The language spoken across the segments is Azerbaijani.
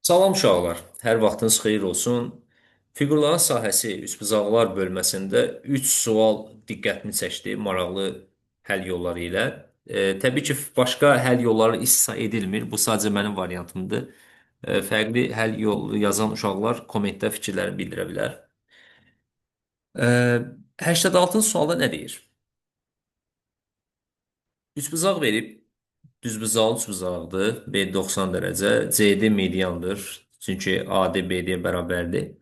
Salam uşaqlar, hər vaxtınız xeyir olsun. Fiqurların sahəsi üçbucaqlar bölməsində 3 sual diqqətimi çəkdi maraqlı həll yolları ilə. Təbii ki, başqa həll yolları istisna edilmir. Bu sadəcə mənim variantımdır. Fərqli həll yolu yazan uşaqlar kommentdə fikirlərini bildirə bilər. E, 86-cı sualda nə deyir? Üçbucaq verib, düzbucaqlı üçbucaqdır. B 90 dərəcə, CD mediandır. Çünki AD BD bərabərdir.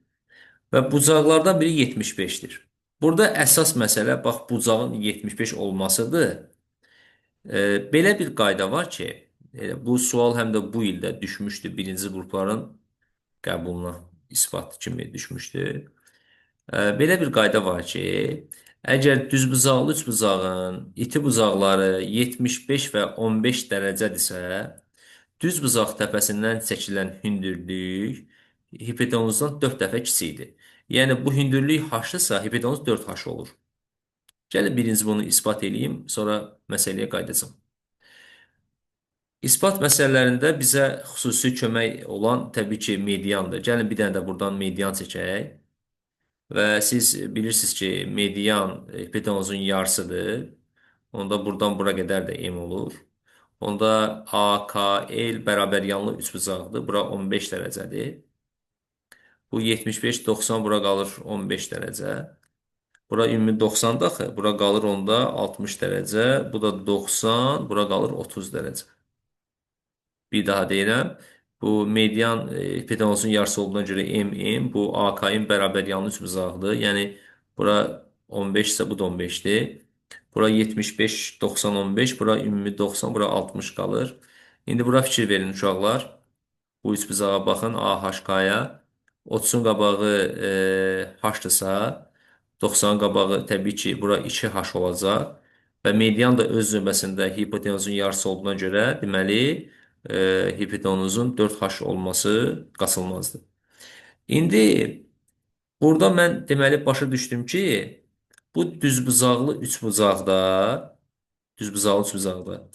Və bucaqlardan biri 75-dir. Burada əsas məsələ bax bucağın 75 olmasıdır. Belə bir qayda var ki, bu sual həm də bu ildə düşmüşdü. Birinci qrupların qəbuluna isbat kimi düşmüşdü. Belə bir qayda var ki, əgər düzbucaqlı üçbucağın iti bucaqları 75 və 15 dərəcədirsə, düz buzaq təpəsindən çəkilən hündürlük hipotenuzdan 4 dəfə kiçikdir. Yəni bu hündürlük h-dırsa, hipotenuz 4h olur. Gəlin birinci bunu isbat edeyim, sonra məsələyə qayıdacağım. İsbat məsələlərində bizə xüsusi kömək olan təbii ki, mediandır. Gəlin bir dənə də buradan median çəkək. Və siz bilirsiniz ki, median hipotenuzun yarısıdır. Onda buradan bura qədər də m olur. Onda AKL bərabər yanlı üçbucaqdır. Bura 15 dərəcədir. Bu 75, 90, bura qalır 15 dərəcə. Bura ümumi 90-dır axı. Bura qalır onda 60 dərəcə. Bu da 90, bura qalır 30 dərəcə. Bir daha deyirəm. Bu median hipotenuzun yarısı olduğuna görə MM, bu AK'nin bərabər yanlı üçbucaqdır. Yəni bura 15 isə bu da 15-dir. Bura 75, 90, 15, bura ümumi 90, bura 60 qalır. İndi bura fikir verin uşaqlar. Bu üçbucağa baxın AHK-ya. 30-un qabağı H-dırsa, 90-ın qabağı təbii ki, bura 2H olacaq. Və median da öz növbəsində hipotenuzun yarısı olduğuna görə, deməli, hipotenuzun 4H olması qaçılmazdır. İndi burada mən deməli başa düşdüm ki, bu düzbucaqlı üçbucaqda, düzbucaqlı üçbucaqda,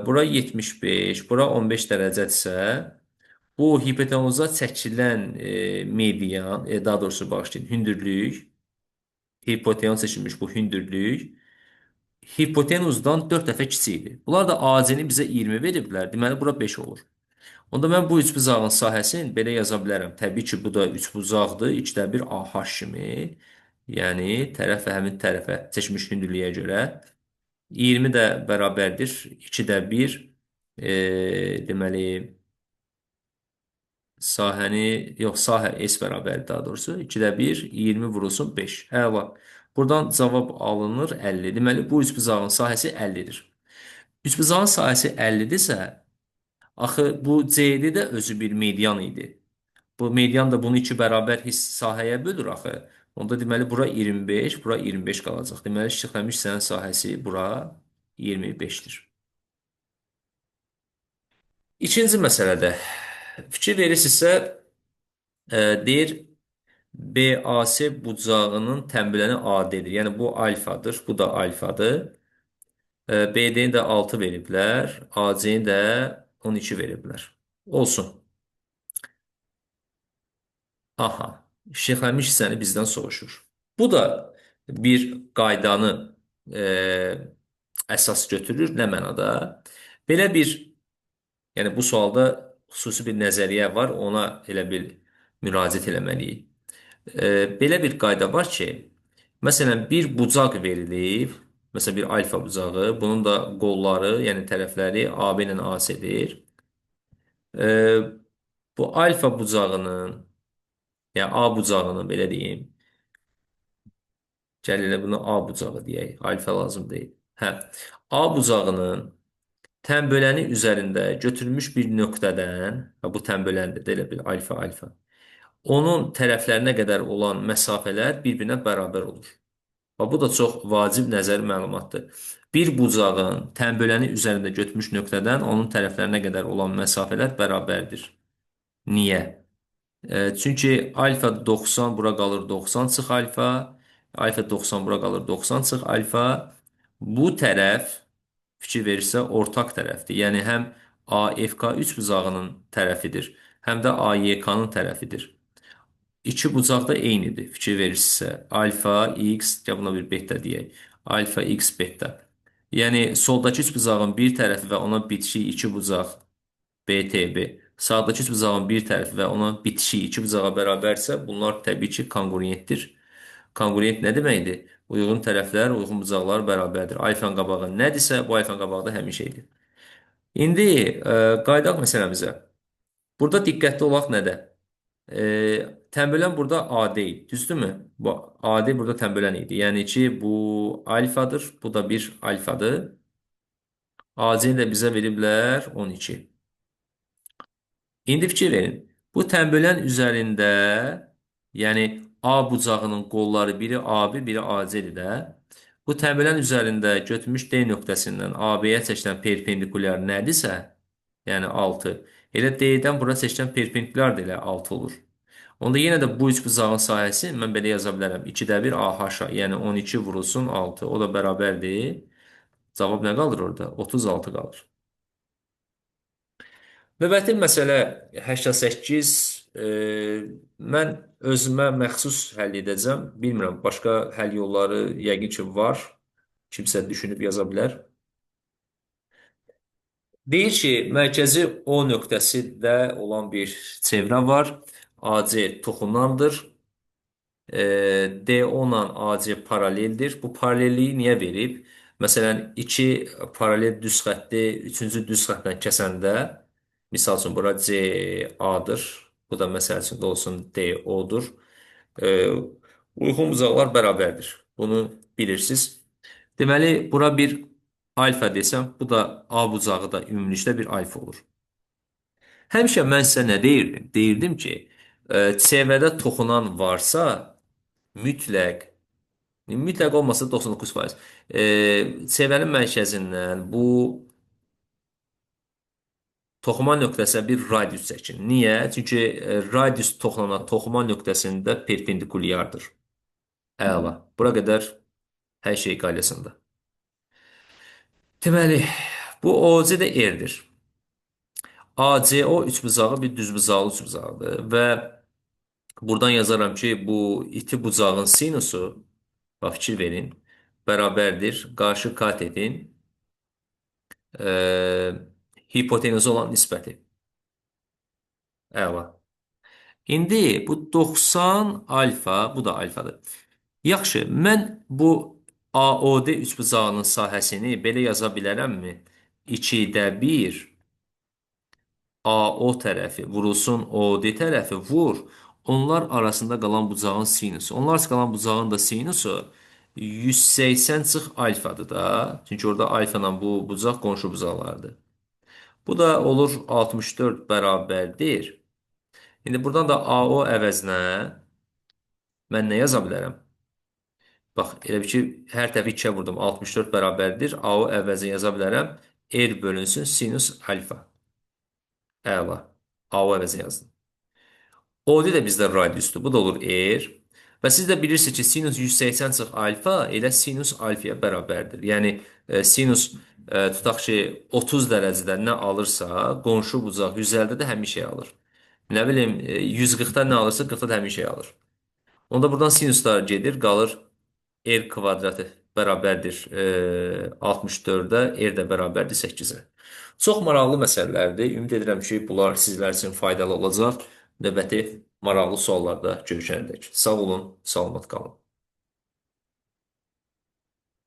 bura 75, bura 15 dərəcədirsə, bu hipotenuza çəkilən median, daha doğrusu bağışlayın, hündürlük, hipotenuz seçilmiş bu hündürlük hipotenuzdan 4 dəfə kiçikdir. Bunlar da AC-ni bizə 20 veriblər. Deməli, bura 5 olur. Onda mən bu üçbucağın sahəsini belə yaza bilərəm. Təbii ki, bu da üçbucaqdır. 2də 1 AH kimi. Yəni, tərəf və həmin tərəfə seçmiş hündürlüyə görə. 20 də bərabərdir. 2də 1 deməli, sahə S bərabərdir daha doğrusu. 2də 1, 20 vurulsun 5. Əla. Buradan cavab alınır 50. Deməli, bu üçbucağın sahəsi 50-dir. Üçbucağın sahəsi 50-dirsə, axı bu CD də özü bir median idi. Bu median da bunu iki bərabər sahəyə bölür axı. Onda deməli, bura 25, bura 25 qalacaq. Deməli, şıxlamış hissənin sahəsi bura 25-dir. İkinci məsələdə fikir verirsinizsə, deyir, BAS bucağının tənbüləni AD-dir. Yəni, bu alfadır, bu da alfadır. BD-ni də 6 veriblər, AC-ni də 12 veriblər. Olsun. Aha, şəxlənmiş hissəni bizdən soruşur. Bu da bir qaydanı e, əsas götürür. Nə mənada? Belə bir, yəni bu sualda xüsusi bir nəzəriyyə var, ona elə bir müraciət eləməliyik. Belə bir qayda var ki, məsələn, bir bucaq verilib, məsələn, bir alfa bucağı, bunun da qolları, yəni tərəfləri AB ilə AC-dir. Bu alfa bucağının, yəni A bucağının, belə deyim, gəl elə bunu A bucağı deyək, alfa lazım deyil. Hə, A bucağının tənböləni üzərində götürülmüş bir nöqtədən, bu tənböləndir, elə bil alfa alfa, onun tərəflərinə qədər olan məsafələr bir-birinə bərabər olur. Və bu da çox vacib nəzəri məlumatdır. Bir bucağın tənböləni üzərində götürmüş nöqtədən onun tərəflərinə qədər olan məsafələr bərabərdir. Niyə? Çünki alfa 90, bura qalır 90 çıx alfa, alfa 90, bura qalır 90 çıx alfa. Bu tərəf fikir verirsə ortaq tərəfdir. Yəni həm AFK 3 bucağının tərəfidir, həm də AYK-nın tərəfidir. İki bucaq da eynidir. Fikir verirsinizsə, alfa, x, ya buna bir beta deyək. Alfa, x, beta. Yəni, soldakı üç bucağın bir tərəfi və ona bitişik iki bucaq BTB. Sağdakı üç bucağın bir tərəfi və ona bitişik iki bucağa bərabərsə, bunlar təbii ki, konqruentdir. Konqruent nə deməkdir? Uyğun tərəflər, uyğun bucaqlar bərabərdir. Alfanın qabağı nədirsə, bu alfanın qabağı da həmin şeydir. İndi qayıdaq məsələmizə. Burada diqqətli olaq nədə? E, Tənbölən burada AD idi, düzdürmü? Bu AD burada tənbölən idi. Yəni ki, bu alfadır, bu da bir alfadır. AC-ni də bizə veriblər 12. İndi fikir verin. Bu tənbölən üzərində, yəni A bucağının qolları biri AB, biri AC-dir də. Bu tənbölən üzərində götürmüş D nöqtəsindən AB-yə çəkilən perpendikulyar nədirsə, yəni 6. Elə D-dən bura çəkilən perpendikulyar da elə 6 olur. Onda yenə də bu üç bucağın sahəsi mən belə yaza bilərəm. 2-də 1 AH, yəni 12 vurulsun 6. O da bərabərdir. Cavab nə qalır orada? 36 qalır. Növbəti məsələ 88. Mən özümə məxsus həll edəcəm. Bilmirəm, başqa həll yolları yəqin ki var. Kimsə düşünüb yaza bilər. Deyir ki, mərkəzi O nöqtəsində olan bir çevrə var. AC toxunandır. DO ilə AC paraleldir. Bu paralelliyi niyə verib? Məsələn, iki paralel düz xətti üçüncü düz xəttdən kəsəndə, misal üçün, bura CA-dır. Bu da məsəl üçün də olsun DO-dur. E, Uyğun bucaqlar bərabərdir. Bunu bilirsiniz. Deməli, bura bir alfa desəm, bu da A bucağı da ümumilikdə bir alfa olur. Həmişə mən sizə nə deyirdim? Deyirdim ki, çevrədə toxunan varsa, mütləq, mütləq olmasa 99%. Çevrənin mərkəzindən bu toxuma nöqtəsinə bir radius çəkin. Niyə? Çünki radius toxuma nöqtəsində perpendikulyardır. Əla. Bura qədər hər şey qaydasında. Deməli, bu OC də R-dir. ACO üçbucağı bir düzbucaqlı üçbucaqdır və buradan yazaram ki, bu iti bucağın sinusu, bax fikir verin, bərabərdir qarşı katetin hipotenuza olan nisbəti. Əla. İndi bu 90 alfa, bu da alfadır. Yaxşı, mən bu AOD üçbucağının sahəsini belə yaza bilərəmmi? 2-də 1 AO tərəfi vurulsun OD tərəfi vur. Onlar arasında qalan bucağın sinusu. Onlar arasında qalan bucağın da sinusu 180 çıx alfadır da. Çünki orada alfa ilə bu bucaq qonşu bucaqlardır. Bu da olur 64 bərabərdir. İndi buradan da AO əvəzinə mən nə yaza bilərəm? Bax, elə bir ki, hər tərəfi 2-yə vurdum. 64 bərabərdir. AO əvəzinə yaza bilərəm. R bölünsün sinus alfa. Əla. AO əvəzinə yazdım. OD də bizdə radiusdur. Bu da olur R. Və siz də bilirsiniz ki, sinus 180 çıx alfa elə sinus alfaya bərabərdir. Yəni, sinus tutaq ki, 30 dərəcədə nə alırsa, qonşu bucaq 150-də də həmin şey alır. Nə bilim, 140-da nə alırsa, 40-da da həmin şey alır. Onda buradan sinuslar gedir, qalır R kvadratı bərabərdir 64-də, R də bərabərdir 8-ə. Çox maraqlı məsələlərdir. Ümid edirəm ki, bunlar sizlər üçün faydalı olacaq. Növbəti maraqlı suallarda görüşənədək. Sağ olun, salamat qalın.